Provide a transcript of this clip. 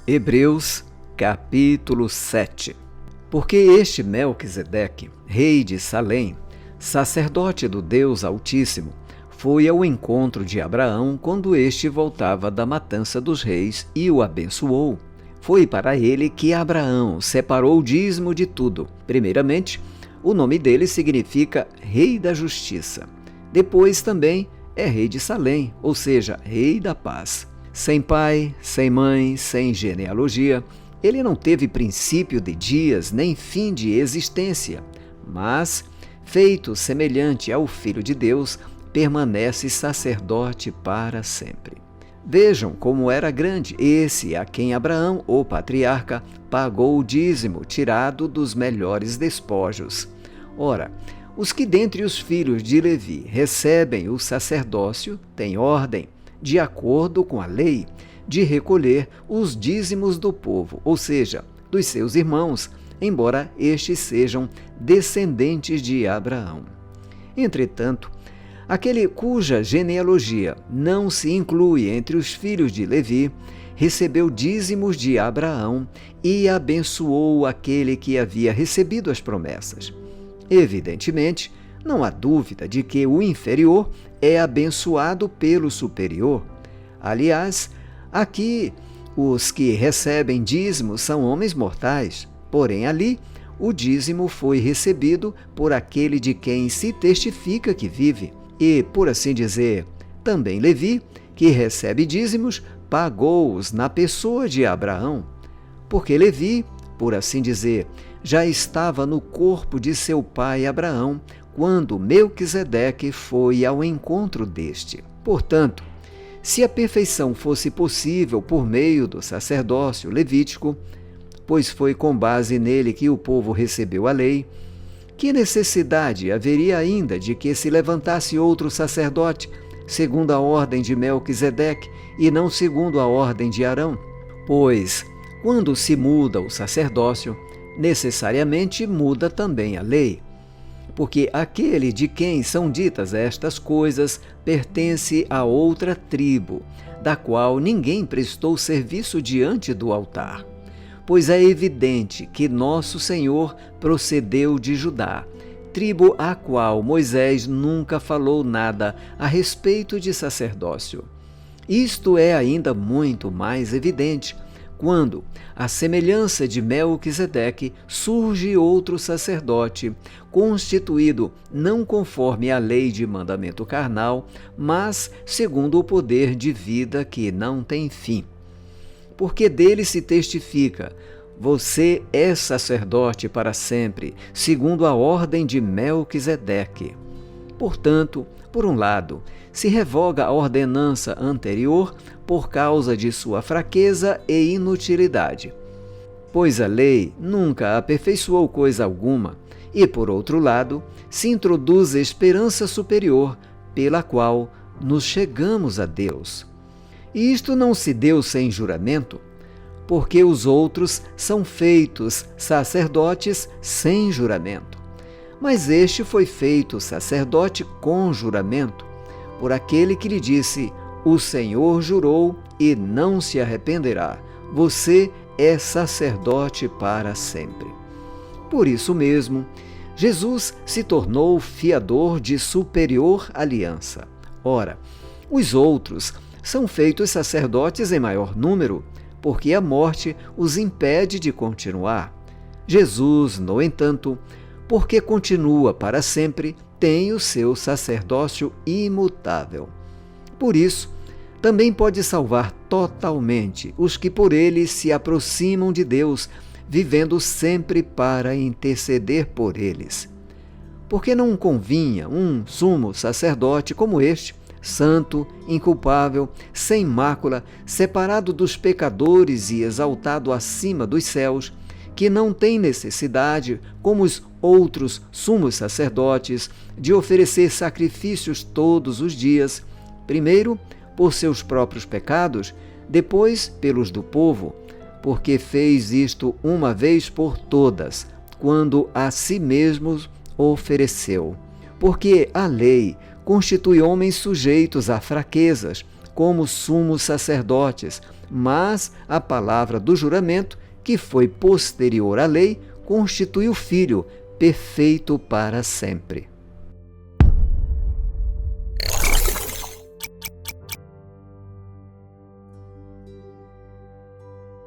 Hebreus, capítulo 7. Porque este Melquisedeque, rei de Salém, sacerdote do Deus Altíssimo, foi ao encontro de Abraão quando este voltava da matança dos reis e o abençoou. Foi para ele que Abraão separou o dízimo de tudo. Primeiramente, o nome dele significa Rei da Justiça. Depois também é Rei de Salém, ou seja, Rei da Paz. Sem pai, sem mãe, sem genealogia, ele não teve princípio de dias nem fim de existência, mas, feito semelhante ao Filho de Deus, permanece sacerdote para sempre. Vejam como era grande esse a quem Abraão, o patriarca, pagou o dízimo tirado dos melhores despojos. Ora, os que dentre os filhos de Levi recebem o sacerdócio têm ordem, de acordo com a lei, de recolher os dízimos do povo, ou seja, dos seus irmãos, embora estes sejam descendentes de Abraão. Entretanto, aquele cuja genealogia não se inclui entre os filhos de Levi, recebeu dízimos de Abraão e abençoou aquele que havia recebido as promessas. Evidentemente, não há dúvida de que o inferior é abençoado pelo superior. Aliás, aqui os que recebem dízimo são homens mortais, porém ali o dízimo foi recebido por aquele de quem se testifica que vive. E, por assim dizer, também Levi, que recebe dízimos, pagou-os na pessoa de Abraão. Porque Levi, por assim dizer, já estava no corpo de seu pai Abraão, quando Melquisedeque foi ao encontro deste. Portanto, se a perfeição fosse possível por meio do sacerdócio levítico, pois foi com base nele que o povo recebeu a lei, que necessidade haveria ainda de que se levantasse outro sacerdote, segundo a ordem de Melquisedeque e não segundo a ordem de Arão? Pois, quando se muda o sacerdócio, necessariamente muda também a lei. Porque aquele de quem são ditas estas coisas pertence a outra tribo, da qual ninguém prestou serviço diante do altar. Pois é evidente que nosso Senhor procedeu de Judá, tribo a qual Moisés nunca falou nada a respeito de sacerdócio. Isto é ainda muito mais evidente quando, à semelhança de Melquisedeque, surge outro sacerdote, constituído não conforme a lei de mandamento carnal, mas segundo o poder de vida que não tem fim. Porque dele se testifica: você é sacerdote para sempre, segundo a ordem de Melquisedeque. Portanto, por um lado, se revoga a ordenança anterior por causa de sua fraqueza e inutilidade, pois a lei nunca aperfeiçoou coisa alguma, e por outro lado, se introduz esperança superior, pela qual nos chegamos a Deus. E isto não se deu sem juramento, porque os outros são feitos sacerdotes sem juramento. Mas este foi feito sacerdote com juramento, por aquele que lhe disse: o Senhor jurou e não se arrependerá. Você é sacerdote para sempre. Por isso mesmo, Jesus se tornou fiador de superior aliança. Ora, os outros são feitos sacerdotes em maior número, porque a morte os impede de continuar. Jesus, no entanto, porque continua para sempre, tem o seu sacerdócio imutável. Por isso, também pode salvar totalmente os que por ele se aproximam de Deus, vivendo sempre para interceder por eles. Porque não convinha um sumo sacerdote como este, santo, inculpável, sem mácula, separado dos pecadores e exaltado acima dos céus, que não tem necessidade, como os outros sumos sacerdotes, de oferecer sacrifícios todos os dias, primeiro por seus próprios pecados, depois pelos do povo, porque fez isto uma vez por todas, quando a si mesmo ofereceu. Porque a lei constitui homens sujeitos a fraquezas, como sumos sacerdotes, mas a palavra do juramento, que foi posterior à lei, constitui o Filho, perfeito para sempre.